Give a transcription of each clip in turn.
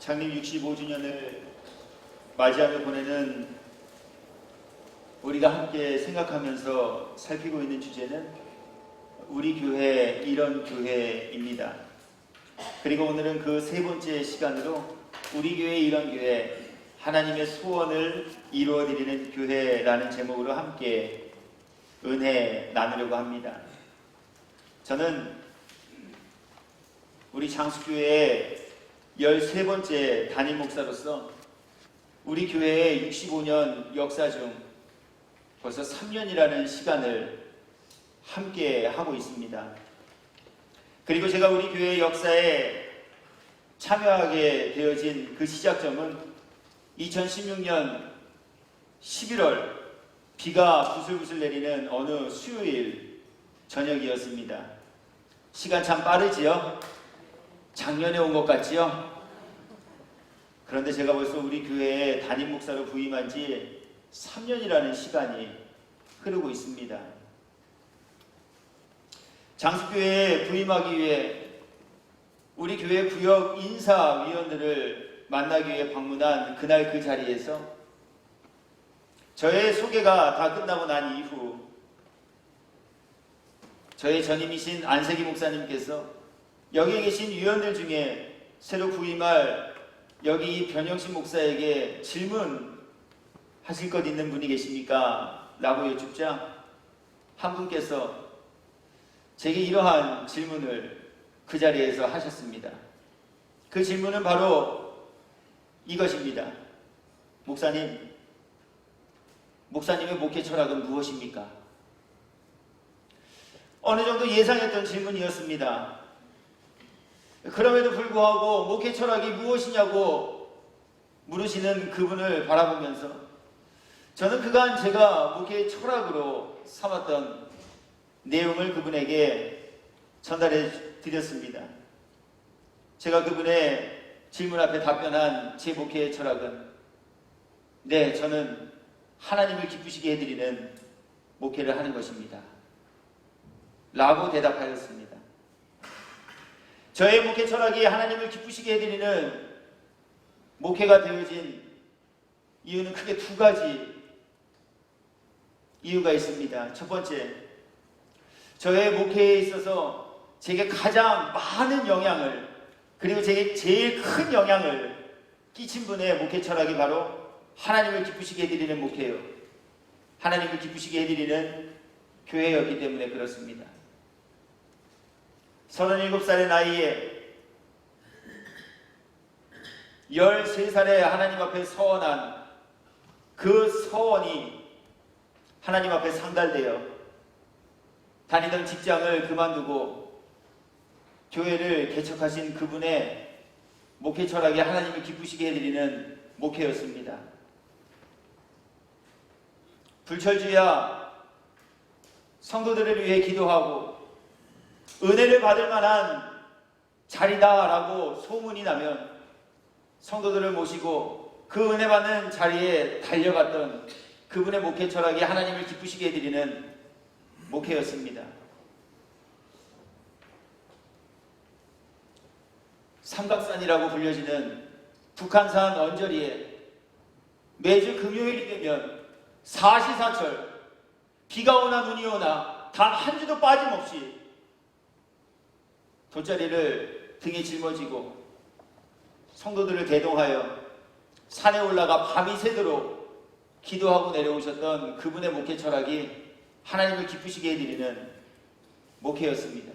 창립 65주년을 맞이하며 보내는 우리가 함께 생각하면서 살피고 있는 주제는 우리 교회 이런 교회입니다. 그리고 오늘은 그 세 번째 시간으로 우리 교회 이런 교회, 하나님의 소원을 이루어드리는 교회라는 제목으로 함께 은혜 나누려고 합니다. 저는 우리 장수교회의 13번째 담임 목사로서 우리 교회의 65년 역사 중 벌써 3년이라는 시간을 함께 하고 있습니다. 그리고 제가 우리 교회의 역사에 참여하게 되어진 그 시작점은 2016년 11월 비가 부슬부슬 내리는 어느 수요일 저녁이었습니다. 시간 참 빠르지요? 작년에 온 것 같지요? 그런데 제가 벌써 우리 교회에 담임 목사로 부임한 지 3년이라는 시간이 흐르고 있습니다. 장수교회에 부임하기 위해 우리 교회 구역 인사위원들을 만나기 위해 방문한 그날 그 자리에서 저의 소개가 다 끝나고 난 이후 저의 전임이신 안세기 목사님께서 여기 계신 위원들 중에 새로 부임할 여기 변영신 목사에게 질문하실 것 있는 분이 계십니까? 라고 여쭙자 한 분께서 제게 이러한 질문을 그 자리에서 하셨습니다. 그 질문은 바로 이것입니다. 목사님의 목회 철학은 무엇입니까? 어느 정도 예상했던 질문이었습니다. 그럼에도 불구하고 목회 철학이 무엇이냐고 물으시는 그분을 바라보면서 저는 그간 제가 목회 철학으로 삼았던 내용을 그분에게 전달해 드렸습니다. 제가 그분의 질문 앞에 답변한 제 목회의 철학은 네, 저는 하나님을 기쁘시게 해드리는 목회를 하는 것입니다. 라고 대답하였습니다. 저의 목회 철학이 하나님을 기쁘시게 해드리는 목회가 되어진 이유는 크게 두 가지 이유가 있습니다. 첫 번째, 저의 목회에 있어서 제게 가장 많은 영향을, 그리고 제게 제일 큰 영향을 끼친 분의 목회 철학이 바로 하나님을 기쁘시게 해드리는 목회요, 하나님을 기쁘시게 해드리는 교회였기 때문에 그렇습니다. 37살의 나이에 13살에 하나님 앞에 서원한 그 서원이 하나님 앞에 상달되어 다니던 직장을 그만두고 교회를 개척하신 그분의 목회 철학이 하나님을 기쁘시게 해드리는 목회였습니다. 불철주야 성도들을 위해 기도하고 은혜를 받을 만한 자리다라고 소문이 나면 성도들을 모시고 그 은혜 받는 자리에 달려갔던 그분의 목회 철학이 하나님을 기쁘시게 해드리는 목회였습니다. 삼각산이라고 불려지는 북한산 언저리에 매주 금요일이 되면 사시사철 비가 오나 눈이 오나 단 한 주도 빠짐없이 돗자리를 등에 짊어지고 성도들을 대동하여 산에 올라가 밤이 새도록 기도하고 내려오셨던 그분의 목회 철학이 하나님을 기쁘시게 해드리는 목회였습니다.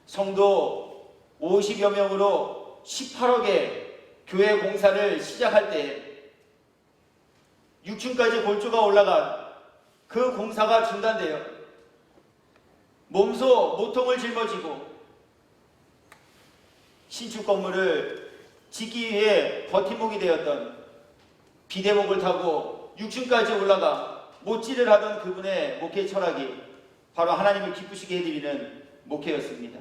성도 50여 명으로 18억의 교회 공사를 시작할 때 6층까지 골조가 올라간 그 공사가 중단되어 몸소 모통을 짊어지고 신축 건물을 짓기 위해 버팀목이 되었던 비대목을 타고 6층까지 올라가 못질을 하던 그분의 목회 철학이 바로 하나님을 기쁘시게 해드리는 목회였습니다.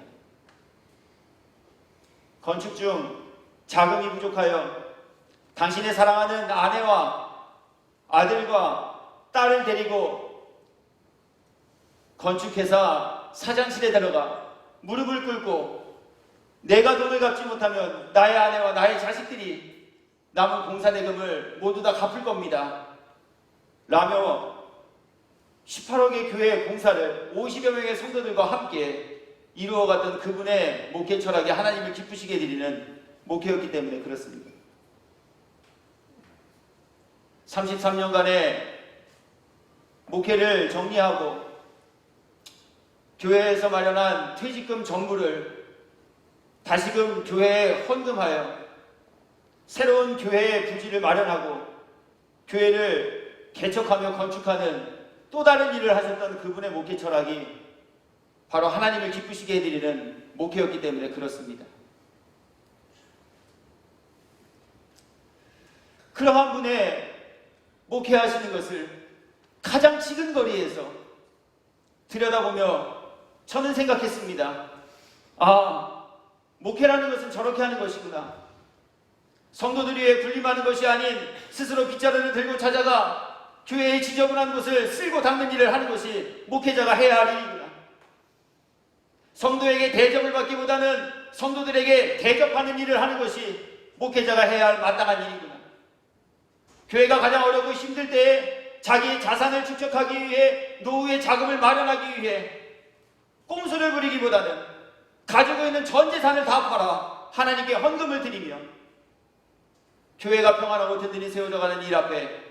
건축 중 자금이 부족하여 당신의 사랑하는 아내와 아들과 딸을 데리고 건축회사 사장실에 들어가 무릎을 꿇고 내가 돈을 갚지 못하면 나의 아내와 나의 자식들이 남은 공사대금을 모두 다 갚을 겁니다. 라며 18억의 교회 공사를 50여 명의 성도들과 함께 이루어갔던 그분의 목회 철학이 하나님을 기쁘시게 해드리는 목회였기 때문에 그렇습니다. 33년간의 목회를 정리하고 교회에서 마련한 퇴직금 전부를 다시금 교회에 헌금하여 새로운 교회의 부지를 마련하고 교회를 개척하며 건축하는 또 다른 일을 하셨던 그분의 목회 철학이 바로 하나님을 기쁘시게 해드리는 목회였기 때문에 그렇습니다. 그러한 분의 목회하시는 것을 가장 지근 거리에서 들여다보며 저는 생각했습니다. 아, 목회라는 것은 저렇게 하는 것이구나. 성도들 위해 군림하는 것이 아닌 스스로 빗자루를 들고 찾아가 교회의 지저분한 곳을 쓸고 닦는 일을 하는 것이 목회자가 해야 할 일이구나. 성도에게 대접을 받기보다는 성도들에게 대접하는 일을 하는 것이 목회자가 해야 할 마땅한 일이구나. 교회가 가장 어렵고 힘들 때에 자기의 자산을 축적하기 위해 노후의 자금을 마련하기 위해 꼼수를 부리기보다는 가지고 있는 전 재산을 다 팔아 하나님께 헌금을 드리며 교회가 평안하고 든든히 세워져가는 일 앞에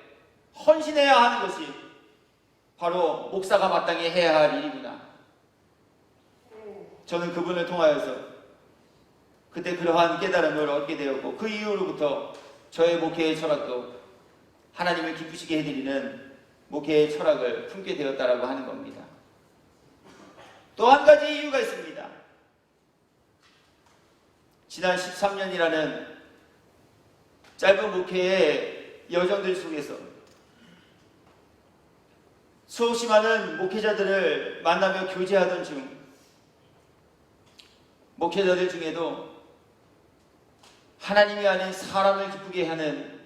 헌신해야 하는 것이 바로 목사가 마땅히 해야 할 일이구나. 저는 그분을 통하여서 그때 그러한 깨달음을 얻게 되었고 그 이후로부터 저의 목회의 철학도 하나님을 기쁘시게 해드리는 목회의 철학을 품게 되었다라고 하는 겁니다. 또 한 가지 이유가 있습니다. 지난 13년이라는 짧은 목회의 여정들 속에서 수없이 많은 목회자들을 만나며 교제하던 중 목회자들 중에도 하나님이 아닌 사람을 기쁘게 하는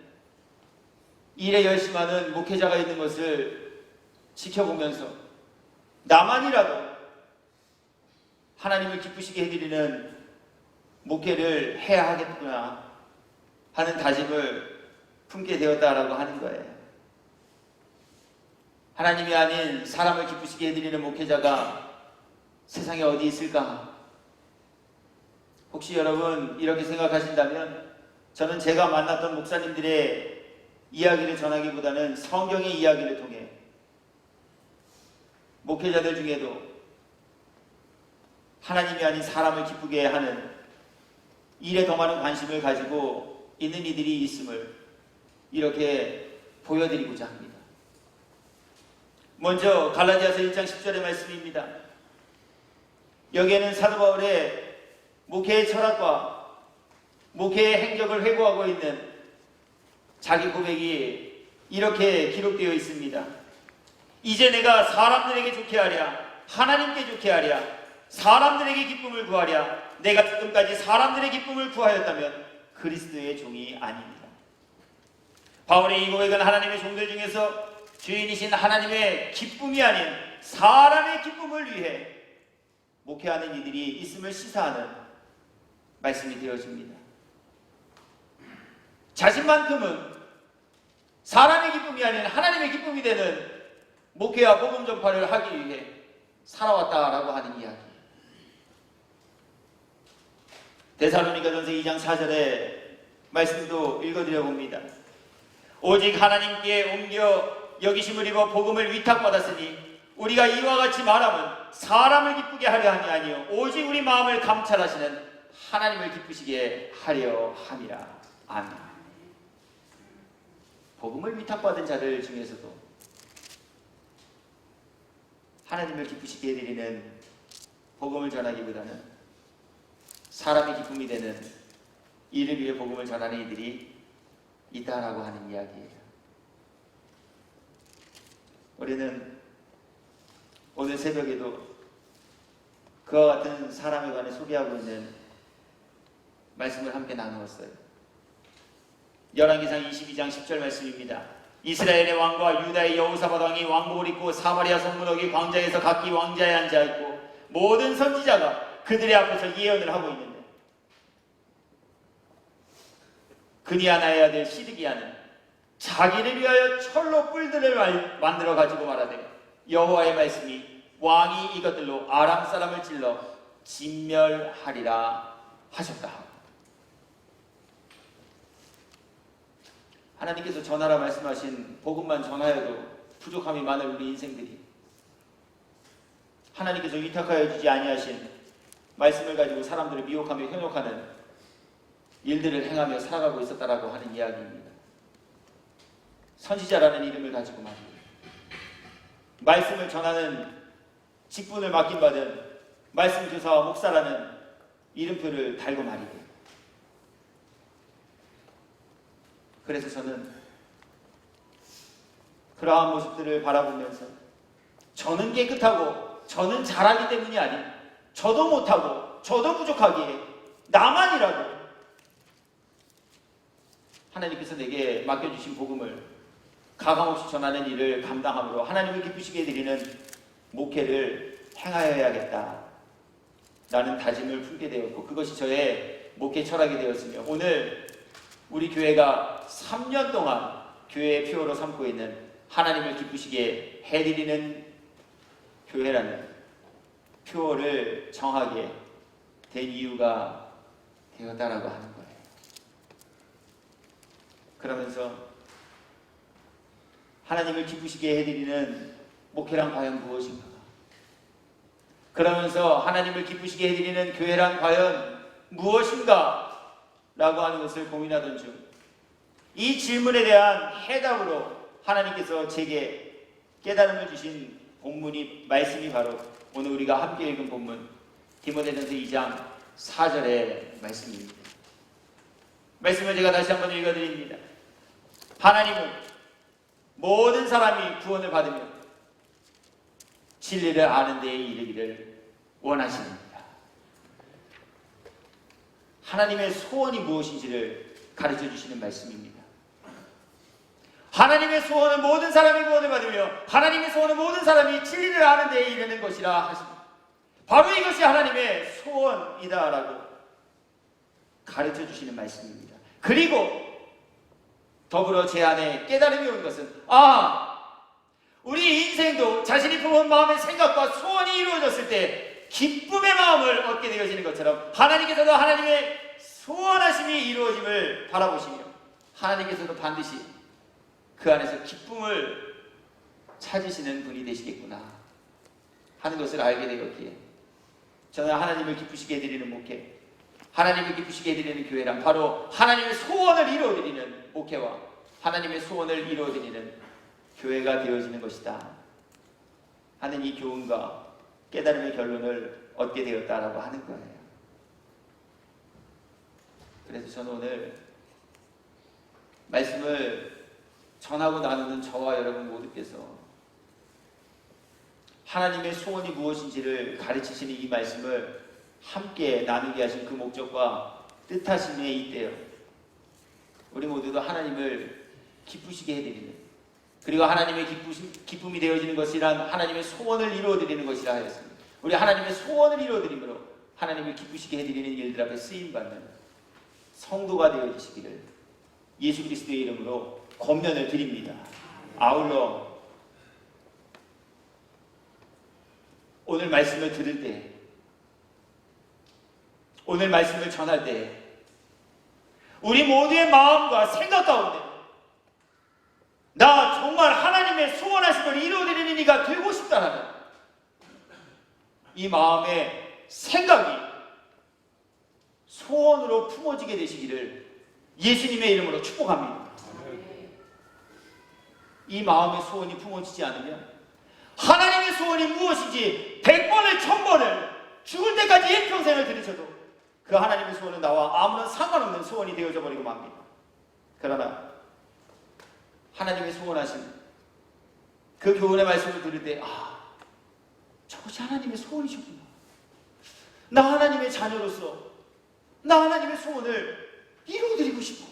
일에 열심하는 목회자가 있는 것을 지켜보면서 나만이라도 하나님을 기쁘시게 해드리는 목회를 해야 하겠구나 하는 다짐을 품게 되었다라고 하는 거예요. 하나님이 아닌 사람을 기쁘시게 해드리는 목회자가 세상에 어디 있을까? 혹시 여러분 이렇게 생각하신다면 저는 제가 만났던 목사님들의 이야기를 전하기보다는 성경의 이야기를 통해 목회자들 중에도 하나님이 아닌 사람을 기쁘게 하는 일에 더 많은 관심을 가지고 있는 이들이 있음을 이렇게 보여드리고자 합니다. 먼저 갈라디아서 1장 10절의 말씀입니다. 여기에는 사도 바울의 목회의 철학과 목회의 행적을 회고하고 있는 자기 고백이 이렇게 기록되어 있습니다. 이제 내가 사람들에게 좋게 하랴, 하나님께 좋게 하랴, 사람들에게 기쁨을 구하랴, 내가 지금까지 사람들의 기쁨을 구하였다면 그리스도의 종이 아닙니다. 바울의 이 고백은 하나님의 종들 중에서 주인이신 하나님의 기쁨이 아닌 사람의 기쁨을 위해 목회하는 이들이 있음을 시사하는 말씀이 되어집니다. 자신만큼은 사람의 기쁨이 아닌 하나님의 기쁨이 되는 목회와 복음 전파를 하기 위해 살아왔다라고 하는 이야기. 데살로니가전서 2장 4절의 말씀도 읽어드려 봅니다. 오직 하나님께 옮겨 여기심을 입어 복음을 위탁받았으니 우리가 이와 같이 말하면 사람을 기쁘게 하려 함이 아니요 오직 우리 마음을 감찰하시는 하나님을 기쁘시게 하려 함이라. 아멘. 복음을 위탁받은 자들 중에서도 하나님을 기쁘시게 해드리는 복음을 전하기보다는 사람의 기쁨이 되는 이를 위해 복음을 전하는 이들이 있다라고 하는 이야기예요. 우리는 오늘 새벽에도 그와 같은 사람에 관해 소개하고 있는 말씀을 함께 나누었어요. 열왕기상 22장 10절 말씀입니다. 이스라엘의 왕과 유다의 여호사밧 왕이 왕복을 입고 사마리아 성문역의 광장에서 각기 왕자에 앉아있고 모든 선지자가 그들의 앞에서 예언을 하고 있는데 그니아나의 아들 시드기야는 자기를 위하여 철로 뿔들을 만들어 가지고 말하되 여호와의 말씀이 왕이 이것들로 아람 사람을 찔러 진멸하리라 하셨다. 하나님께서 전하라 말씀하신 복음만 전하여도 부족함이 많은 우리 인생들이 하나님께서 위탁하여 주지 아니하신 말씀을 가지고 사람들을 미혹하며 현혹하는 일들을 행하며 살아가고 있었다라고 하는 이야기입니다. 선지자라는 이름을 가지고 말이에요. 말씀을 전하는 직분을 맡김받은 말씀 교사와 목사라는 이름표를 달고 말이에요. 그래서 저는 그러한 모습들을 바라보면서 저는 깨끗하고 저는 잘하기 때문이 아닌 저도 못하고 저도 부족하기에 나만이라도 하나님께서 내게 맡겨주신 복음을 가감없이 전하는 일을 감당함으로 하나님을 기쁘시게 드리는 목회를 행하여야겠다 라는 다짐을 품게 되었고 그것이 저의 목회 철학이 되었으며 오늘 우리 교회가 3년 동안 교회의 표어로 삼고 있는 하나님을 기쁘시게 해드리는 교회라는 표어를 정하게 된 이유가 되었다라고 하는 거예요. 그러면서 하나님을 기쁘시게 해드리는 목회란 과연 무엇인가? 그러면서 하나님을 기쁘시게 해드리는 교회란 과연 무엇인가? 라고 하는 것을 고민하던 중 이 질문에 대한 해답으로 하나님께서 제게 깨달음을 주신 본문이 말씀이 바로 오늘 우리가 함께 읽은 본문 디모데전서 2장 4절의 말씀입니다. 말씀을 제가 다시 한번 읽어드립니다. 하나님은 모든 사람이 구원을 받으며 진리를 아는 데에 이르기를 원하시느니라. 하나님의 소원이 무엇인지를 가르쳐 주시는 말씀입니다. 하나님의 소원은 모든 사람이 구원을 받으며 하나님의 소원은 모든 사람이 진리를 아는 데에 이르는 것이라 하십니다. 바로 이것이 하나님의 소원이다라고 가르쳐 주시는 말씀입니다. 그리고 더불어 제 안에 깨달음이 온 것은 우리 인생도 자신이 품은 마음의 생각과 소원이 이루어졌을 때 기쁨의 마음을 얻게 되어지는 것처럼 하나님께서도 하나님의 소원하심이 이루어짐을 바라보시며 하나님께서도 반드시 그 안에서 기쁨을 찾으시는 분이 되시겠구나 하는 것을 알게 되었기에 저는 하나님을 기쁘시게 해드리는 목회, 하나님을 기쁘시게 해드리는 교회란 바로 하나님의 소원을 이루어드리는 목회와 하나님의 소원을 이루어드리는 교회가 되어지는 것이다 하는 이 교훈과 깨달음의 결론을 얻게 되었다라고 하는 거예요. 그래서 저는 오늘 말씀을 전하고 나누는 저와 여러분 모두께서 하나님의 소원이 무엇인지를 가르치시는 이 말씀을 함께 나누게 하신 그 목적과 뜻하심에 이때요. 우리 모두도 하나님을 기쁘시게 해드리는 그리고 하나님의 기쁨이 되어지는 것이란 하나님의 소원을 이루어드리는 것이라 하였습니다. 우리 하나님의 소원을 이루어드림으로 하나님을 기쁘시게 해드리는 일들 앞에 쓰임받는 성도가 되어주시기를 예수 그리스도의 이름으로 권면을 드립니다. 아울러 오늘 말씀을 들을 때, 오늘 말씀을 전할 때 우리 모두의 마음과 생각 가운데 나 정말 하나님의 소원하심을 이루어드리는 이가 되고 싶다라는 이 마음의 생각이 소원으로 품어지게 되시기를 예수님의 이름으로 축복합니다. 이 마음의 소원이 품어지지 않으면 하나님의 소원이 무엇인지 100번을 1000번을 죽을 때까지 일평생을 들으셔도 그 하나님의 소원은 나와 아무런 상관없는 소원이 되어져 버리고 맙니다. 그러나 하나님의 소원하신 그 교훈의 말씀을 들을 때 저것이 하나님의 소원이셨구나. 나 하나님의 자녀로서 나 하나님의 소원을 이루어드리고 싶어.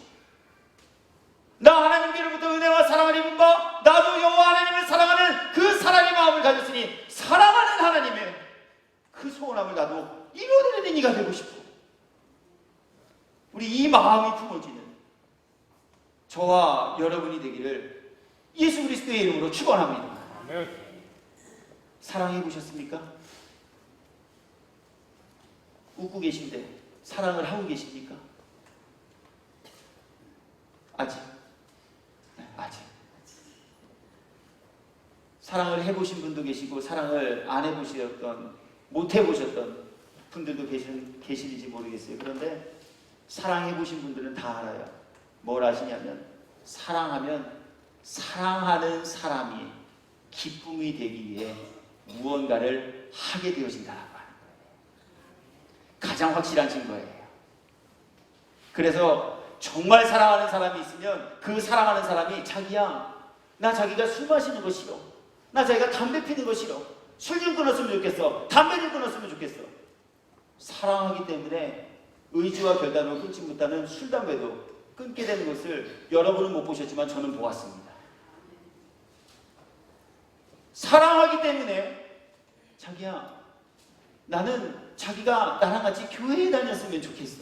나 하나님께로부터 은혜와 사랑을 입은 바 나도 여호와 하나님을 사랑하는 그 사랑의 마음을 가졌으니 사랑하는 하나님의 그 소원함을 나도 이루어드리는 이가 되고 싶어. 우리 이 마음이 품어지는 저와 여러분이 되기를 예수 그리스도의 이름으로 축원합니다. 아멘. 사랑해 보셨습니까? 웃고 계신데 사랑을 하고 계십니까? 아직. 네, 아직. 사랑을 해보신 분도 계시고 사랑을 안 해보셨던, 못 해보셨던 분들도 계시는지 모르겠어요. 그런데 사랑해보신 분들은 다 알아요. 뭘 아시냐면 사랑하면 사랑하는 사람이 기쁨이 되기 위해 무언가를 하게 되어진다라고 하는 거예요. 가장 확실한 증거예요. 그래서 정말 사랑하는 사람이 있으면 그 사랑하는 사람이 자기야, 나 자기가 술 마시는 거 싫어. 나 자기가 담배 피는 거 싫어. 술 좀 끊었으면 좋겠어. 담배 좀 끊었으면 좋겠어. 사랑하기 때문에 의지와 결단으로 끊지 못하는 술, 담배도 끊게 되는 것을 여러분은 못 보셨지만 저는 보았습니다. 사랑하기 때문에 자기야, 나는 자기가 나랑 같이 교회에 다녔으면 좋겠어.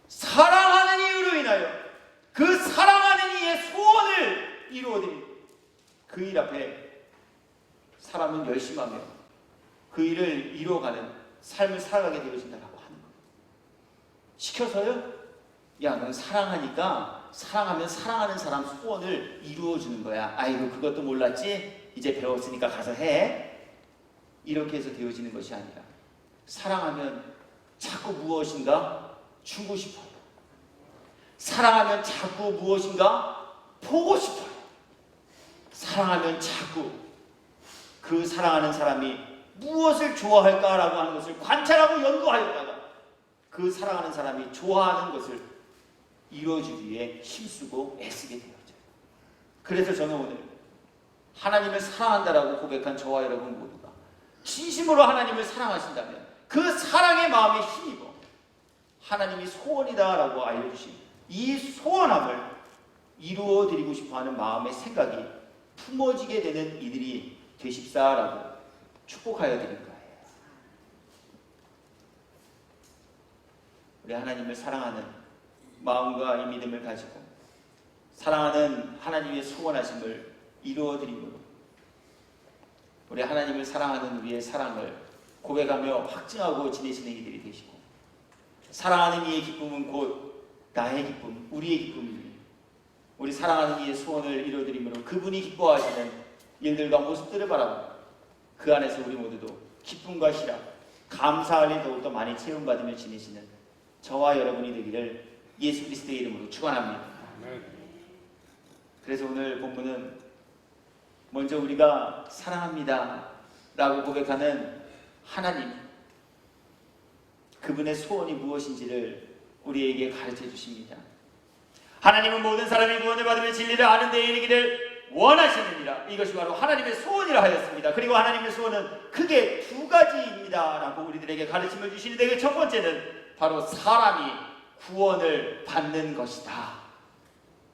사랑하는 이유로 인하여 그 사랑하는 이의 소원을 이루어드립니다. 그 일 앞에 사람은 열심하며 그 일을 이루어가는 삶을 살아가게 되어진다라고 하는 거예요. 시켜서요? 야, 넌 사랑하니까 사랑하면 사랑하는 사람 소원을 이루어주는 거야. 아이고, 그것도 몰랐지? 이제 배웠으니까 가서 해. 이렇게 해서 되어지는 것이 아니라 사랑하면 자꾸 무엇인가 주고 싶어요. 사랑하면 자꾸 무엇인가 보고 싶어요. 사랑하면 자꾸 그 사랑하는 사람이 무엇을 좋아할까라고 하는 것을 관찰하고 연구하였다가 그 사랑하는 사람이 좋아하는 것을 이루어주기 위해 힘쓰고 애쓰게 되었죠. 그래서 저는 오늘 하나님을 사랑한다라고 고백한 저와 여러분 모두가 진심으로 하나님을 사랑하신다면 그 사랑의 마음에 힘입어 하나님이 소원이다라고 알려주신 이 소원함을 이루어드리고 싶어하는 마음의 생각이 품어지게 되는 이들이 되십사라고 축복하여 드릴 거예요. 우리 하나님을 사랑하는 마음과 이 믿음을 가지고 사랑하는 하나님의 소원하심을 이루어드림으로 우리 하나님을 사랑하는 우리의 사랑을 고백하며 확증하고 지내시는 이들이 되시고 사랑하는 이의 기쁨은 곧 나의 기쁨, 우리의 기쁨이니 우리 사랑하는 이의 소원을 이루어드림으로 그분이 기뻐하시는 일들과 모습들을 바라보고 그 안에서 우리 모두도 기쁨과 희락, 감사할 일 더욱더 많이 체험받으며 지내시는 저와 여러분이 되기를 예수 그리스도의 이름으로 축원합니다. 그래서 오늘 본문은 먼저 우리가 사랑합니다 라고 고백하는 하나님, 그분의 소원이 무엇인지를 우리에게 가르쳐 주십니다. 하나님은 모든 사람이 구원을 받으며 진리를 아는 데에 이르기를 원하시느니라. 이것이 바로 하나님의 소원이라 하였습니다. 그리고 하나님의 소원은 크게 두 가지입니다 라고 우리들에게 가르침을 주시는데 그 첫 번째는 바로 사람이 구원을 받는 것이다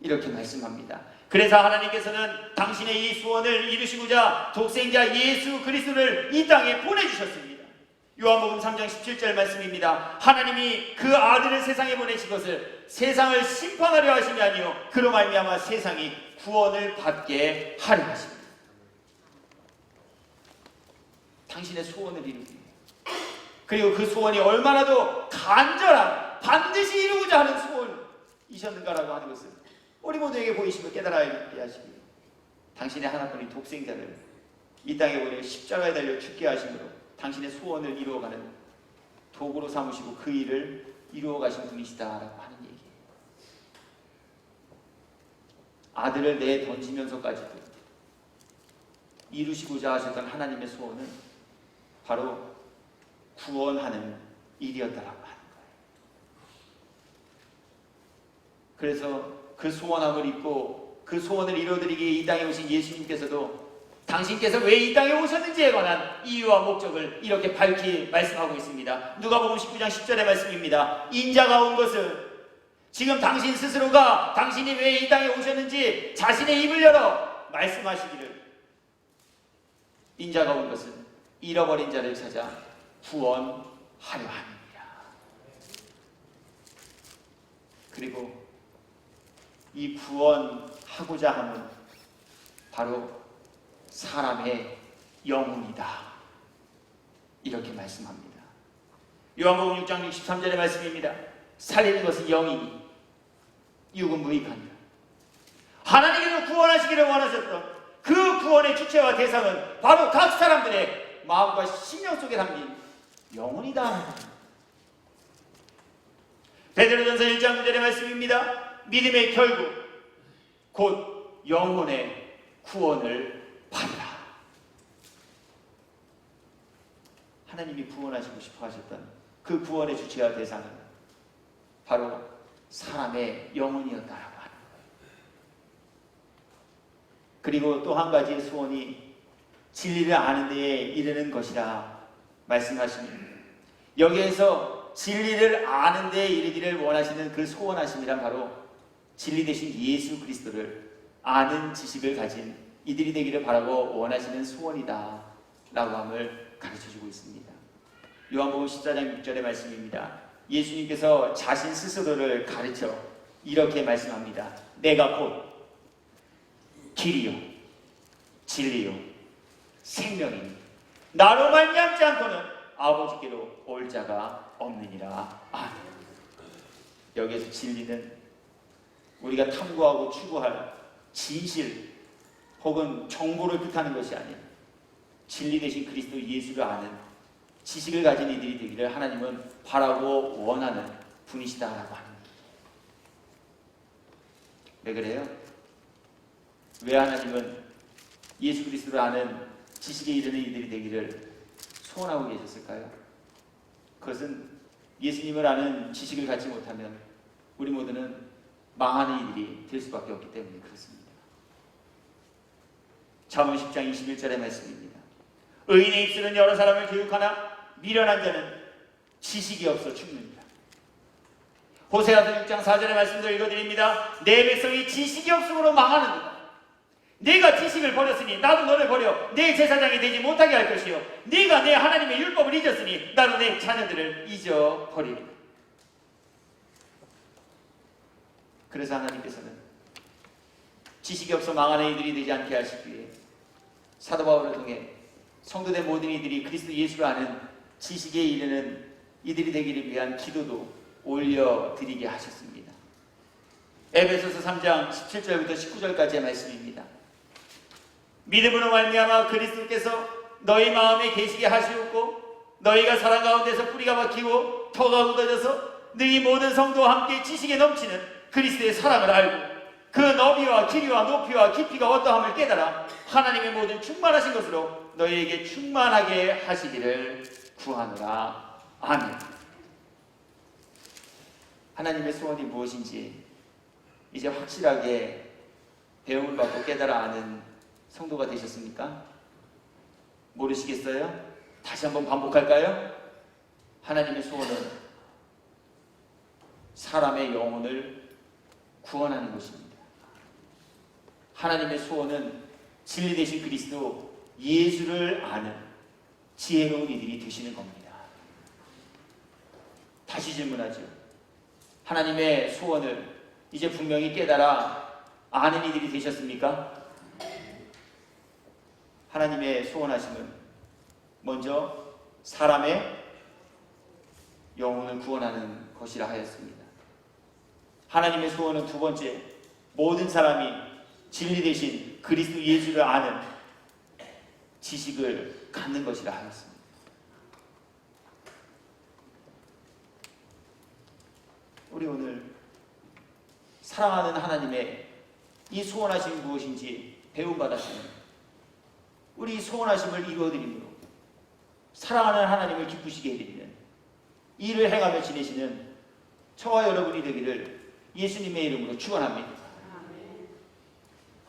이렇게 말씀합니다. 그래서 하나님께서는 당신의 이 소원을 이루시고자 독생자 예수 그리스도를 이 땅에 보내주셨습니다. 요한복음 3장 17절 말씀입니다. 하나님이 그 아들을 세상에 보내신 것을 세상을 심판하려 하심이 아니요 그로 말미암아 세상이 구원을 받게 하려 하십니다. 당신의 소원을 이루기 위해 그리고 그 소원이 얼마나 더 간절한 반드시 이루고자 하는 소원이셨는가라고 하는 것을 우리 모두에게 보이심을 깨달아야 하시기 당신의 하나뿐인 독생자를 이 땅에 보내 십자가에 달려 죽게 하심으로 당신의 소원을 이루어가는 도구로 삼으시고 그 일을 이루어가신 분이시다라고 하는 얘기예요. 아들을 내던지면서까지도 이루시고자 하셨던 하나님의 소원은 바로 구원하는 일이었다라고 하는 거예요. 그래서 그 소원함을 입고 그 소원을 이루어드리기 위해 이 땅에 오신 예수님께서도 당신께서 왜 이 땅에 오셨는지에 관한 이유와 목적을 이렇게 밝히 말씀하고 있습니다. 누가복음 19장 10절의 말씀입니다. 인자가 온 것은 지금 당신 스스로가 당신이 왜 이 땅에 오셨는지 자신의 입을 열어 말씀하시기를 인자가 온 것은 잃어버린 자를 찾아 구원하려 함이니라. 그리고 이 구원하고자 함은 바로 사람의 영혼이다. 이렇게 말씀합니다. 요한복음 6장 63절의 말씀입니다. 살리는 것은 영이니 육은 무익하니라. 하나님께서 구원하시기를 원하셨던 그 구원의 주체와 대상은 바로 각 사람들의 마음과 심령 속에 담긴 영혼이다. 베드로전서 1장 9절의 말씀입니다. 믿음의 결국 곧 영혼의 구원을 받으라. 하나님이 구원하시고 싶어 하셨던 그 구원의 주체와 대상은 바로 사람의 영혼이었다라고 하는 거예요. 그리고 또 한 가지의 소원이 진리를 아는 데에 이르는 것이라 말씀하십니다. 여기에서 진리를 아는 데에 이르기를 원하시는 그 소원하심이란 바로 진리 되신 예수 그리스도를 아는 지식을 가진 이들이 되기를 바라고 원하시는 소원이다 라고 함을 가르쳐주고 있습니다. 요한복음 14장 6절의 말씀입니다. 예수님께서 자신 스스로를 가르쳐 이렇게 말씀합니다. 내가 곧 길이요 진리요 생명이니 나로 말미암지 않고는 아버지께로 올 자가 없느니라. 아멘. 여기에서 진리는 우리가 탐구하고 추구할 진실 혹은 정보를 뜻하는 것이 아니라 진리 되신 그리스도 예수를 아는 지식을 가진 이들이 되기를 하나님은 바라고 원하는 분이시다라고 합니다. 왜 그래요? 왜 하나님은 예수 그리스도를 아는 지식에 이르는 이들이 되기를 소원하고 계셨을까요? 그것은 예수님을 아는 지식을 갖지 못하면 우리 모두는 망하는 이들이 될 수밖에 없기 때문에 그렇습니다. 잠언 10장 21절의 말씀입니다. 의인의 입술은 여러 사람을 교육하나 미련한 자는 지식이 없어 죽는다. 호세아서 6장 4절의 말씀도 읽어드립니다. 내 백성이 지식이 없음으로 망하는도다. 네가 지식을 버렸으니 나도 너를 버려 내 제사장이 되지 못하게 할 것이요 네가 내 하나님의 율법을 잊었으니 나도 내 자녀들을 잊어버리리라. 그래서 하나님께서는 지식이 없어 망하는 이들이 되지 않게 하시기 위해 사도 바울을 통해 성도된 모든 이들이 그리스도 예수를 아는 지식에 이르는 이들이 되기를 위한 기도도 올려드리게 하셨습니다. 에베소서 3장 17절부터 19절까지의 말씀입니다. 믿음으로 말미암아 그리스도께서 너희 마음에 계시게 하시옵고 너희가 사랑 가운데서 뿌리가 박히고 터가 굳어져서 너희 모든 성도와 함께 지식에 넘치는 그리스도의 사랑을 알고 그 너비와 길이와 높이와 깊이가 어떠함을 깨달아 하나님의 모든 충만하신 것으로 너희에게 충만하게 하시기를 구하노라. 아멘. 하나님의 소원이 무엇인지 이제 확실하게 배움을 받고 깨달아 아는 성도가 되셨습니까? 모르시겠어요? 다시 한번 반복할까요? 하나님의 소원은 사람의 영혼을 구원하는 것입니다. 하나님의 소원은 진리 되신 그리스도 예수를 아는 지혜로운 이들이 되시는 겁니다. 다시 질문하죠. 하나님의 소원을 이제 분명히 깨달아 아는 이들이 되셨습니까? 하나님의 소원하심은 먼저 사람의 영혼을 구원하는 것이라 하였습니다. 하나님의 소원은 두 번째, 모든 사람이 진리 되신 그리스도 예수를 아는 지식을 갖는 것이라 하였습니다. 우리 오늘 사랑하는 하나님의 이 소원하심이 무엇인지 배움받았으면 우리 소원하심을 이루어드림으로 사랑하는 하나님을 기쁘시게 해드리는 일을 행하며 지내시는 저와 여러분이 되기를 예수님의 이름으로 축원합니다.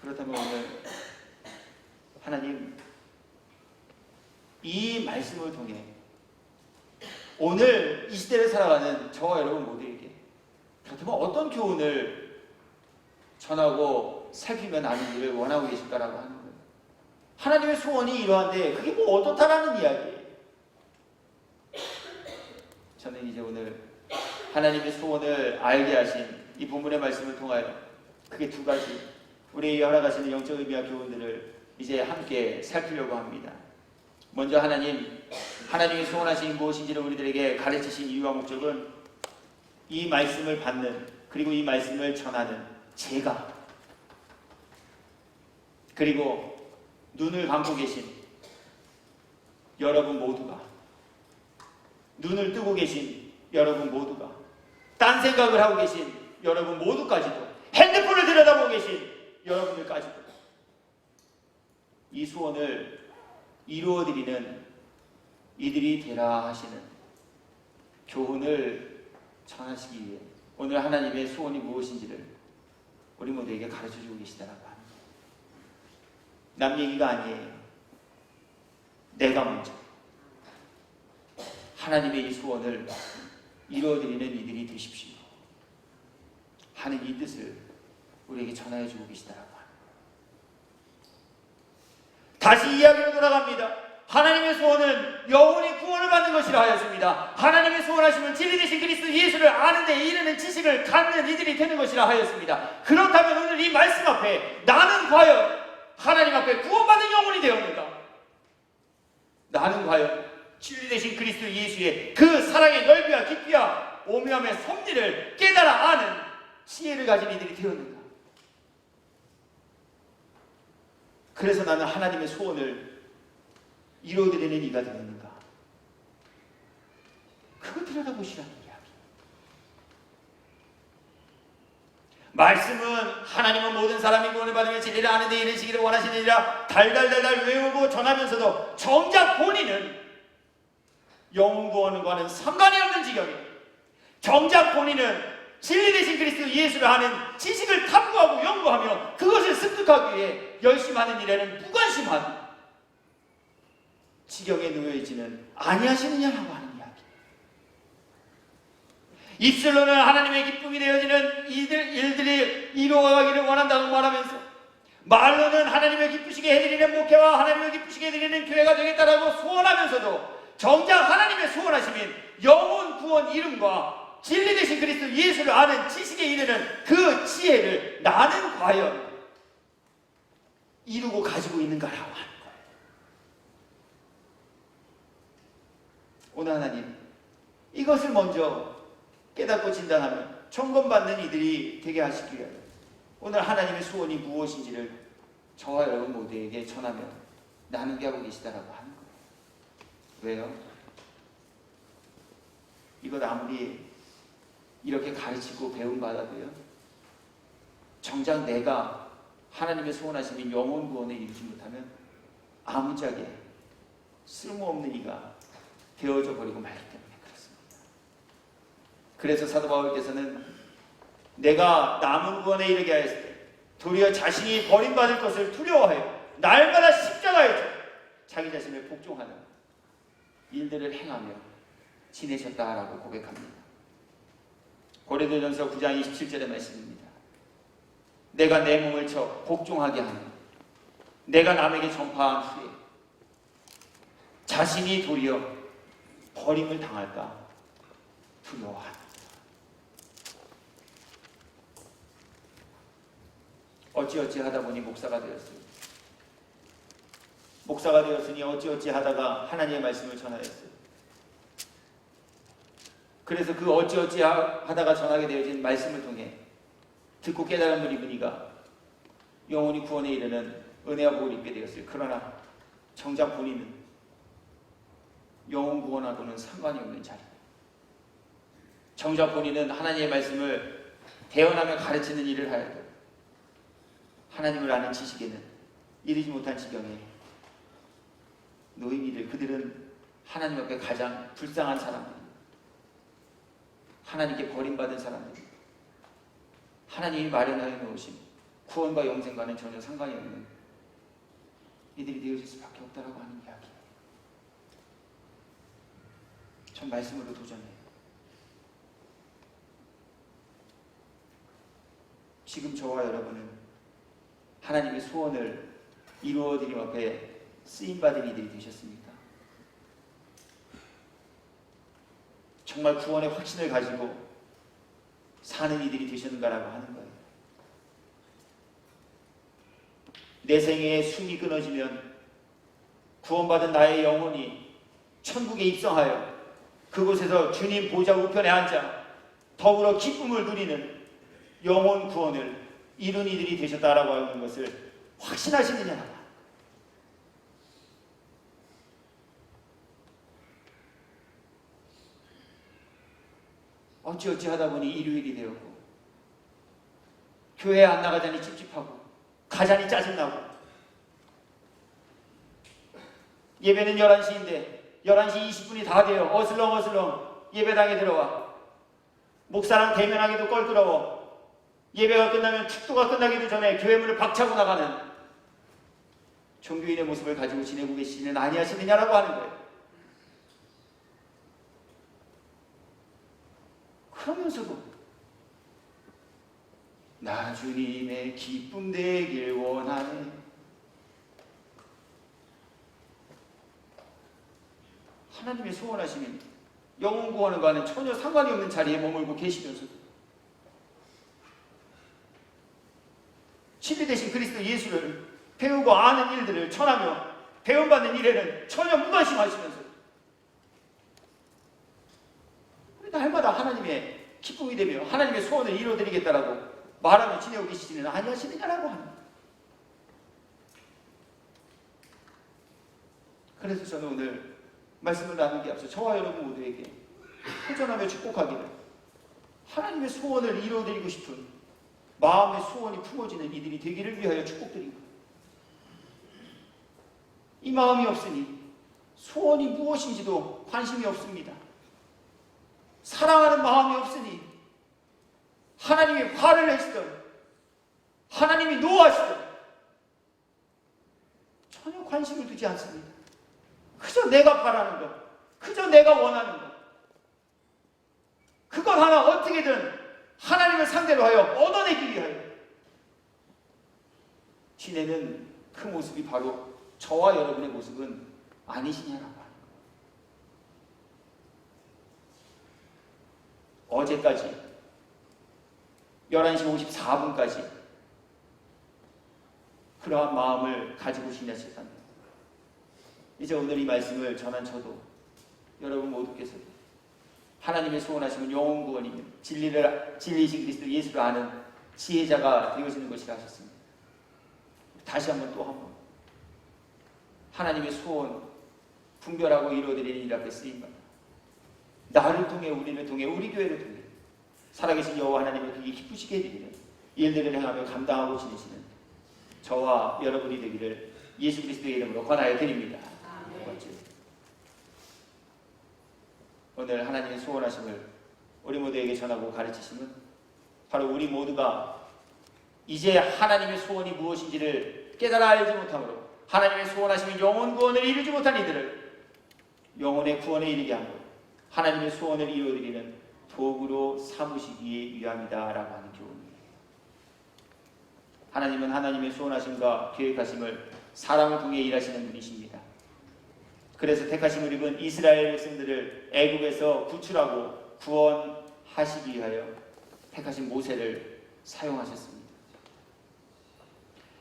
그렇다면 오늘 하나님 이 말씀을 통해 오늘 이 시대를 살아가는 저와 여러분 모두에게 그렇다면 어떤 교훈을 전하고 살피며 나는 일을 원하고 계실까라고 하는 거예요. 하나님의 소원이 이러한데 그게 뭐 어떻다라는 이야기예요. 저는 이제 오늘 하나님의 소원을 알게 하신 이 본문의 말씀을 통하여 크게 두 가지, 우리에게 허락하시는 영적 의미와 교훈들을 이제 함께 살피려고 합니다. 먼저 하나님이 소원하신 무엇인지를 우리들에게 가르치신 이유와 목적은 이 말씀을 받는, 그리고 이 말씀을 전하는 제가, 그리고 눈을 감고 계신 여러분 모두가, 눈을 뜨고 계신 여러분 모두가, 딴 생각을 하고 계신 여러분 모두까지도, 핸드폰을 들여다보고 계신 여러분들까지도 이 소원을 이루어드리는 이들이 되라 하시는 교훈을 전하시기 위해 오늘 하나님의 소원이 무엇인지를 우리 모두에게 가르쳐주고 계시다라고 합니다. 남 얘기가 아니에요. 내가 먼저 하나님의 이 소원을 이루어드리는 이들이 되십시오 하는 이 뜻을 우리에게 전하여주고 계시다라고 합니다. 다시 이야기로 돌아갑니다. 하나님의 소원은 영혼이 구원을 받는 것이라 하였습니다. 하나님의 소원하시면 진리 되신 그리스도 예수를 아는 데 이르는 지식을 갖는 이들이 되는 것이라 하였습니다. 그렇다면 오늘 이 말씀 앞에 나는 과연 하나님 앞에 구원받는 영혼이 되었는가? 나는 과연 진리 되신 그리스도 예수의 그 사랑의 넓이와 깊이와 오묘함의 섭리를 깨달아 아는 지혜를 가진 이들이 되었는가? 그래서 나는 하나님의 소원을 이루어드리는 이가 되었는가? 그거 들여다보시라는 이야기. 말씀은 하나님은 모든 사람이 구원을 받으며 진리를 아는 데 이르시기를 원하시느니라 달달달달 외우고 전하면서도 정작 본인은 영혼 구원과는 상관이 없는 지경에, 정작 본인은 진리 되신 그리스도 예수를 아는 지식을 탐구하고 연구하며 그것을 습득하기 위해 열심히 하는 일에는 무관심한 지경에 놓여있지는 아니하시느냐라고 하는 이야기. 입술로는 하나님의 기쁨이 되어지는 일들이 이루어가기를 원한다고 말하면서 말로는 하나님을 기쁘시게 해드리는 목회와 하나님을 기쁘시게 해드리는 교회가 되겠다라고 소원하면서도 정작 하나님의 소원하심인 영혼 구원 이름과 진리 되신 그리스도 예수를 아는 지식에 이르는 그 지혜를 나는 과연 이루고 가지고 있는가라고 하는 거예요. 오늘 하나님, 이것을 먼저 깨닫고 진단하며 점검받는 이들이 되게 하시기 위하여 오늘 하나님의 소원이 무엇인지를 저와 여러분 모두에게 전하며 나누게 하고 계시다라고 하는 거예요. 왜요? 이것 아무리 이렇게 가르치고 배움받아도요, 정작 내가 하나님의 소원하시는 영혼 구원에 이르지 못하면 아무짝에 쓸모없는 이가 되어져 버리고 말기 때문에 그렇습니다. 그래서 사도 바울께서는 내가 남은 구원에 이르게 하였을 때 도리어 자신이 버림받을 것을 두려워하여 날마다 십자가에 져 자기 자신을 복종하는 일들을 행하며 지내셨다라고 고백합니다. 고린도전서 9장 27절의 말씀입니다. 내가 내 몸을 쳐 복종하게 하며 내가 남에게 전파한 후에 자신이 도리어 버림을 당할까 두려워하다. 어찌어찌 하다 보니 목사가 되었어요. 목사가 되었으니 어찌어찌 하다가 하나님의 말씀을 전하였어요. 그래서 그 어찌어찌 하다가 전하게 되어진 말씀을 통해 듣고 깨달음을 입은 이가 영혼이 구원에 이르는 은혜와 복을 입게 되었어요. 그러나 정작 본인은 영혼 구원하고는 상관이 없는 자리, 정작 본인은 하나님의 말씀을 대언하며 가르치는 일을 하여도 하나님을 아는 지식에는 이르지 못한 지경에 놓인 이들, 그들은 하나님 앞에 가장 불쌍한 사람들, 하나님께 버림받은 사람들, 하나님이 마련하여 놓으신 구원과 영생과는 전혀 상관이 없는 이들이 되어질 수밖에 없다라고 하는 이야기예요. 전 말씀으로 도전해요. 지금 저와 여러분은 하나님의 소원을 이루어드림 앞에 쓰임받은 이들이 되셨습니까? 정말 구원의 확신을 가지고 사는 이들이 되셨는가라고 하는 거예요. 내 생애에 숨이 끊어지면 구원받은 나의 영혼이 천국에 입성하여 그곳에서 주님 보좌 우편에 앉아 더불어 기쁨을 누리는 영혼 구원을 이룬 이들이 되셨다라고 하는 것을 확신하시느냐? 어찌어찌 하다 보니 일요일이 되었고 교회에 안 나가자니 찝찝하고 가자니 짜증나고 예배는 11시인데 11시 20분이 다 돼요. 어슬렁어슬렁 예배당에 들어와. 목사랑 대면하기도 껄끄러워. 예배가 끝나면 축도가 끝나기도 전에 교회 문을 박차고 나가는 종교인의 모습을 가지고 지내고 계시지는 아니하시느냐라고 하는 거예요. 그러면서도 나 주님의 기쁨 되길 원하네. 하나님의 소원하시는 영혼 구원과는 전혀 상관이 없는 자리에 머물고 계시면서도 진리 되신 그리스도 예수를 배우고 아는 일들을 전하며 배움받는 일에는 전혀 무관심하시면서 날마다 하나님의 기쁨이 되며 하나님의 소원을 이루어드리겠다라고 말하며 지내고 계시지는 아니하시느냐라고 합니다. 그래서 저는 오늘 말씀을 나누기 앞서 저와 여러분 모두에게 호전하며 축복하기를 하나님의 소원을 이루어드리고 싶은 마음의 소원이 품어지는 이들이 되기를 위하여 축복드립니다. 이 마음이 없으니 소원이 무엇인지도 관심이 없습니다. 사랑하는 마음이 없으니 하나님이 화를 내시던 하나님이 노하시던 전혀 관심을 두지 않습니다. 그저 내가 바라는 것, 그저 내가 원하는 것, 그것 하나 어떻게든 하나님을 상대로 하여 얻어내기 위하여 지내는 그 모습이 바로 저와 여러분의 모습은 아니시냐라고 합니다. 어제까지 11시 54분까지 그러한 마음을 가지고 지내셨답니다. 이제 오늘 이 말씀을 전한 저도 여러분 모두께서 하나님의 소원하시면 영혼 구원이며 진리이신 그리스도 예수를 아는 지혜자가 되어지는 것이라 하셨습니다. 다시 한번 또 한번 하나님의 소원 분별하고 이루어드리는 일 앞에 쓰임받아 나를 통해 우리를 통해 우리 교회를 통해 살아계신 여호와 하나님을 그게 기쁘시게 해드리는 일들을 행하며 감당하고 지내시는 저와 여러분이 되기를 예수 그리스도의 이름으로 권하여 드립니다. 두 번째, 오늘 하나님의 소원하심을 우리 모두에게 전하고 가르치심은 바로 우리 모두가 이제 하나님의 소원이 무엇인지를 깨달아 알지 못하므로 하나님의 소원하심은 영혼 구원을 이루지 못한 이들을 영혼의 구원에 이르게 하므로 하나님의 소원을 이루어드리는 도구로 삼으시기에 위함이다라고 하는 교훈이에요. 하나님은 하나님의 소원하심과 계획하심을 사람을 통해 일하시는 분이십니다. 그래서 택하심을 입은 이스라엘 백성들을 애굽에서 구출하고 구원하시기 위하여 택하신 모세를 사용하셨습니다.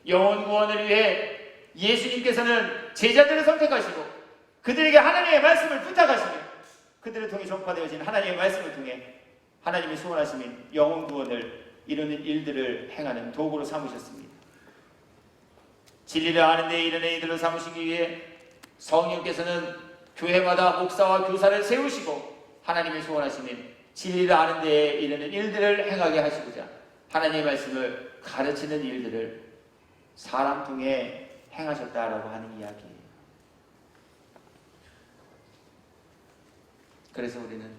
영혼 구원을 위해 예수님께서는 제자들을 선택하시고 그들에게 하나님의 말씀을 부탁하시며 그들을 통해 전파되어진 하나님의 말씀을 통해 하나님의 소원하시는 영혼 구원을 이루는 일들을 행하는 도구로 삼으셨습니다. 진리를 아는 데 이르는 이들로 삼으시기 위해 성령께서는 교회마다 목사와 교사를 세우시고 하나님의 소원하시는 진리를 아는 데에 이르는 일들을 행하게 하시고자 하나님의 말씀을 가르치는 일들을 사람 통해 행하셨다라고 하는 이야기예요. 그래서 우리는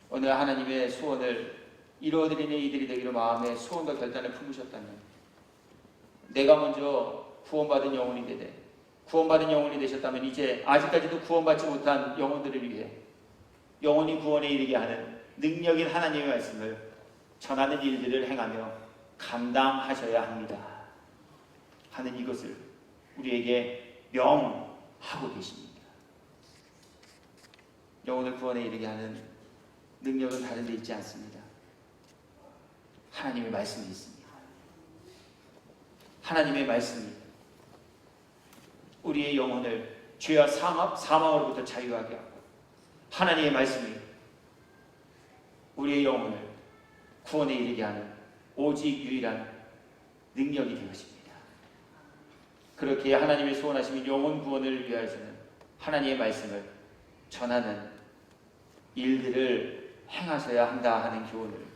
오늘 하나님의 소원을 이루어드리는 이들이 되기로 마음에 소원과 결단을 품으셨다면 내가 먼저 구원받은 영혼이 되되 구원받은 영혼이 되셨다면 이제 아직까지도 구원받지 못한 영혼들을 위해 영혼이 구원에 이르게 하는 능력인 하나님의 말씀을 전하는 일들을 행하며 감당하셔야 합니다 하는 이것을 우리에게 명하고 계십니다. 영혼을 구원에 이르게 하는 능력은 다른 데 있지 않습니다. 하나님의 말씀이 있습니다. 하나님의 말씀이 우리의 영혼을 죄와 사망으로부터 자유하게 하고, 하나님의 말씀이 우리의 영혼을 구원에 이르게 하는 오직 유일한 능력이 되었습니다. 그렇게 하나님의 소원하시는 영혼 구원을 위하여서는 하나님의 말씀을 전하는 일들을 행하셔야 한다 하는 교훈을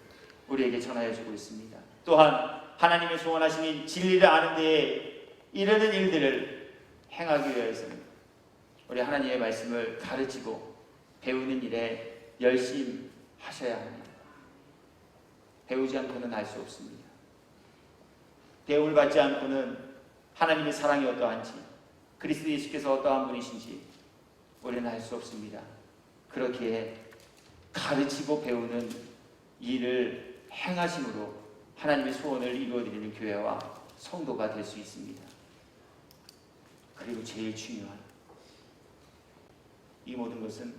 우리에게 전하여 주고 있습니다. 또한 하나님의 소원하시는 진리를 아는 데에 이르는 일들을 행하기 위해서는 우리 하나님의 말씀을 가르치고 배우는 일에 열심하셔야 합니다. 배우지 않고는 알 수 없습니다. 배움을 받지 않고는 하나님의 사랑이 어떠한지, 그리스도 예수께서 어떠한 분이신지 우리는 알 수 없습니다. 그렇기에 가르치고 배우는 일을 행하심으로 하나님의 소원을 이루어드리는 교회와 성도가 될 수 있습니다. 그리고 제일 중요한 이 모든 것은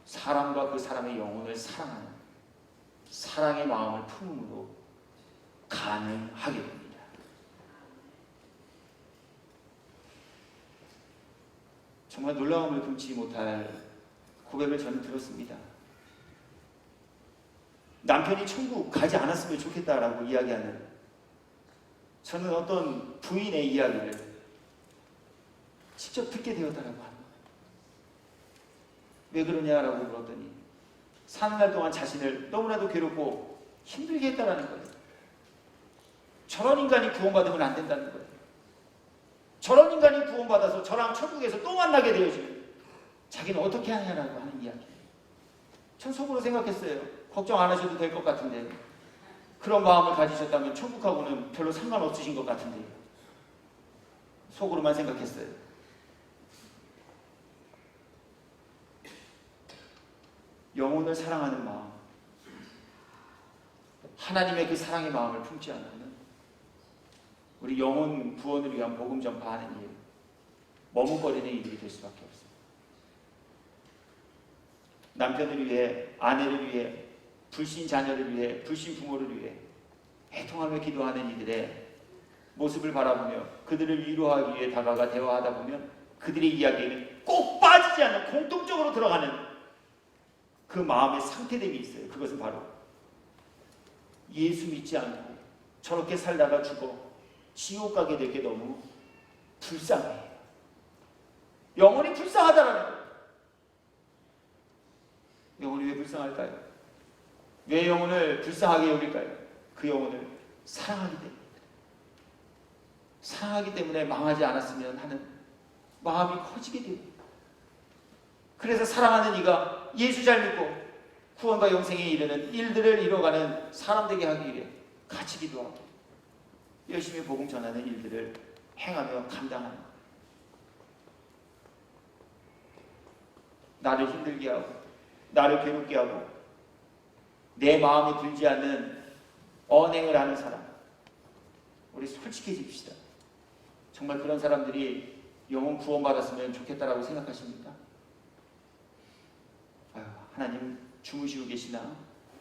사람과 그 사람의 영혼을 사랑하는 사랑의 마음을 품음으로 가능하게 됩니다. 정말 놀라움을 금치 못할 고백을 저는 들었습니다. 남편이 천국 가지 않았으면 좋겠다라고 이야기하는, 저는 어떤 부인의 이야기를 직접 듣게 되었다라고 합니다. 왜 그러냐라고 물었더니 사는 날 동안 자신을 너무나도 괴롭고 힘들게 했다라는 거예요. 저런 인간이 구원받으면 안 된다는 거예요. 저런 인간이 구원받아서 저랑 천국에서 또 만나게 되어지면 자기는 어떻게 하냐라고 하는 이야기. 전 속으로 생각했어요. 걱정 안 하셔도 될 것 같은데, 그런 마음을 가지셨다면 천국하고는 별로 상관없으신 것 같은데, 속으로만 생각했어요. 영혼을 사랑하는 마음, 하나님의 그 사랑의 마음을 품지 않으면 우리 영혼 구원을 위한 복음 전파하는 일, 머뭇거리는 일이 될 수밖에 없습니다. 남편을 위해, 아내를 위해, 불신 자녀를 위해, 불신 부모를 위해 애통하며 기도하는 이들의 모습을 바라보며 그들을 위로하기 위해 다가가 대화하다 보면 그들의 이야기에는 꼭 빠지지 않는 공통적으로 들어가는 그 마음의 상태됨이 있어요. 그것은 바로 예수 믿지 않고 저렇게 살다가 죽어 지옥 가게 될 게 너무 불쌍해요. 영혼이 불쌍하다라는 거예요. 영혼이 왜 불쌍할까요? 왜 영혼을 불쌍하게 여길까요? 그 영혼을 사랑하기 때문에. 사랑하기 때문에 망하지 않았으면 하는 마음이 커지게 됩니다. 그래서 사랑하는 이가 예수 잘 믿고 구원과 영생에 이르는 일들을 이뤄가는 사람 되게 하기 위해 같이 기도하고 열심히 복음 전하는 일들을 행하며 감당하는, 나를 힘들게 하고 나를 괴롭게 하고 내 마음에 들지 않는 언행을 하는 사람, 우리 솔직해집시다. 정말 그런 사람들이 영혼 구원받았으면 좋겠다라고 생각하십니까? 아유, 하나님 주무시고 계시나?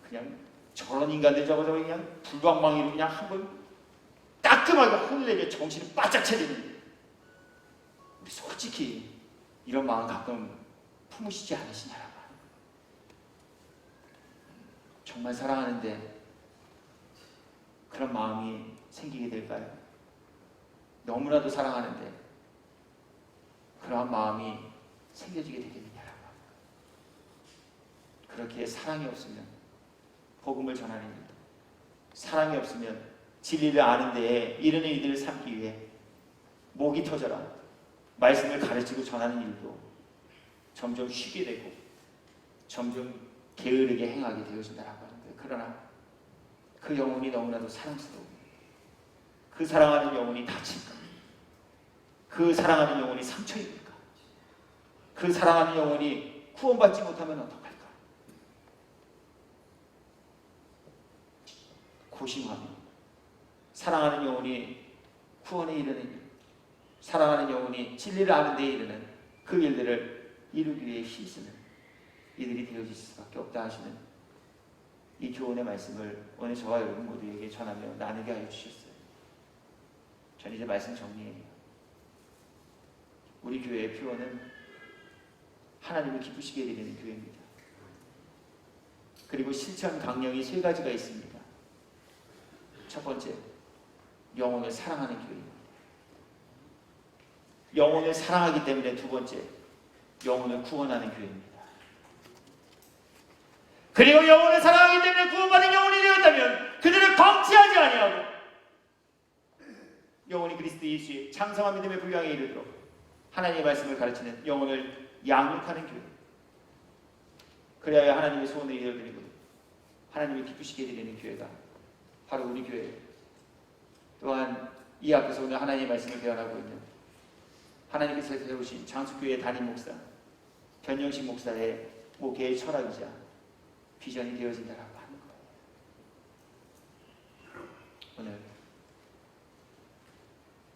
그냥 저런 인간들 저거 그냥 불방망이로 그냥 한번 따끔하게 혼을 내게 정신을 바짝 차리는, 우리 솔직히 이런 마음 가끔 품으시지 않으시냐라고. 정말 사랑하는데 그런 마음이 생기게 될까요? 너무나도 사랑하는데 그러한 마음이 생겨지게 되겠느냐라고. 그렇기에 사랑이 없으면 복음을 전하는 일도, 사랑이 없으면 진리를 아는 데에 이르는 이들을 삼기 위해 목이 터져라 말씀을 가르치고 전하는 일도 점점 쉬게 되고 점점 게으르게 행하게 되어진다라고 하는 거예요. 그러나 그 영혼이 너무나도 사랑스러워. 그 사랑하는 영혼이 다칠까? 그 사랑하는 영혼이 상처 입을까? 그 사랑하는 영혼이 구원받지 못하면 어떡할까? 고심하며 사랑하는 영혼이 구원에 이르는 일, 사랑하는 영혼이 진리를 아는 데 이르는 그 일들을 이루기 위해 힘쓰는 이들이 되어질 수밖에 없다 하시는 이 교훈의 말씀을 오늘 저와 여러분 모두에게 전하며 나누게 하여 주셨어요. 저는 이제 말씀 정리해요. 우리 교회의 표어는 하나님을 기쁘시게 해드리는 교회입니다. 그리고 실천 강령이 3가지가 있습니다. 첫 번째, 영혼을 사랑하는 교회입니다. 영혼을 사랑하기 때문에 두 번째, 영혼을 구원하는 교회입니다. 그리고 영혼을 사랑하기 때문에 구원받은 영혼이 되었다면 그들을 방치하지 아니하고 영혼이 그리스도 예수의 장성한 믿음의 분량에 이르도록 하나님의 말씀을 가르치는 영혼을 양육하는 교회. 그래야 하나님의 소원을 이루어드리고 하나님을 기쁘시게 해드리는 교회가 바로 우리 교회. 또한 이 앞에서 오늘 하나님의 말씀을 배워나가고 있는 하나님께서 세우신 장수교회 담임 목사 변영식 목사의 목회의 철학이자 비전이 되어진다라고 하는 거예요. 오늘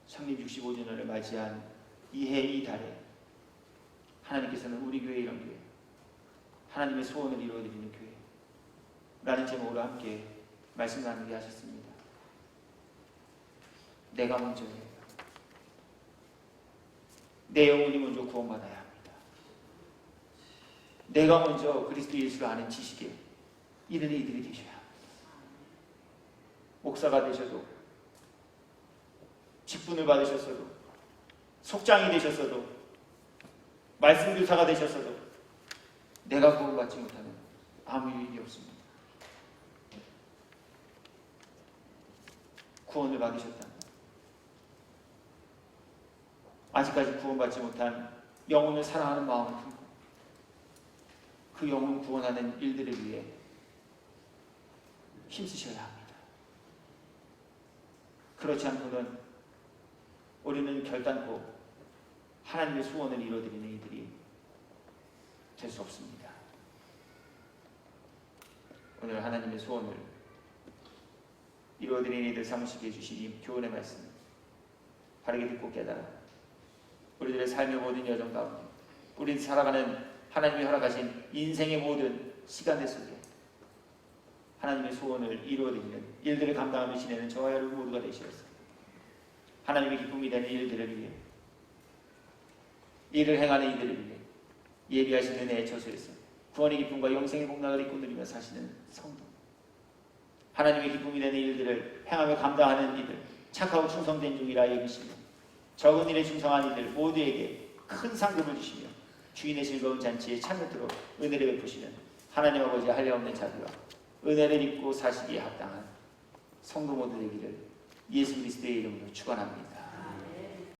창립 65주년을 맞이한 이해 이 달에 하나님께서는 우리 교회 이런 교회, 하나님의 소원을 이루어드리는 교회 라는 제목으로 함께 말씀 나누게 하셨습니다. 내가 먼저예요. 내 영혼이 먼저 구원받아야 합니다. 내가 먼저 그리스도 예수를 아는 지식에 이르는 이들이 되셔야 합니다. 목사가 되셔도 직분을 받으셨어도 속장이 되셨어도 말씀교사가 되셨어도 내가 구원받지 못하면 아무 유익이 없습니다. 구원을 받으셨다면 아직까지 구원받지 못한 영혼을 사랑하는 마음을 품고 그 영혼 구원하는 일들을 위해 힘쓰셔야 합니다. 그렇지 않고는 우리는 결단코 하나님의 소원을 이루어드리는 이들이 될 수 없습니다. 오늘 하나님의 소원을 이루어드리는 이들 삼으시게 해주신 이 교훈의 말씀 바르게 듣고 깨달아 우리들의 삶의 모든 여정 가운데 우리 살아가는 하나님이 허락하신 인생의 모든 시간들 속에 하나님의 소원을 이루어드리는 일들을 감당하며 지내는 저와 여러분 모두가 되시옵소서. 하나님의 기쁨이 되는 일들을 위해 일을 행하는 이들을 위해 예비하신 은혜의 처소에서 구원의 기쁨과 영생의 복락을 입고 누리며 사시는 성도, 하나님의 기쁨이 되는 일들을 행하며 감당하는 이들, 착하고 충성된 중이라 여기시며 적은 일에 충성한 이들 모두에게 큰 상급을 주시며 주인의 즐거운 잔치에 참여토록 은혜를 베푸시는 하나님 아버지 한량없는 자비와 은혜를 입고 사시기에 합당한 성도 모두 되기를 예수 그리스도의 이름으로 축원합니다.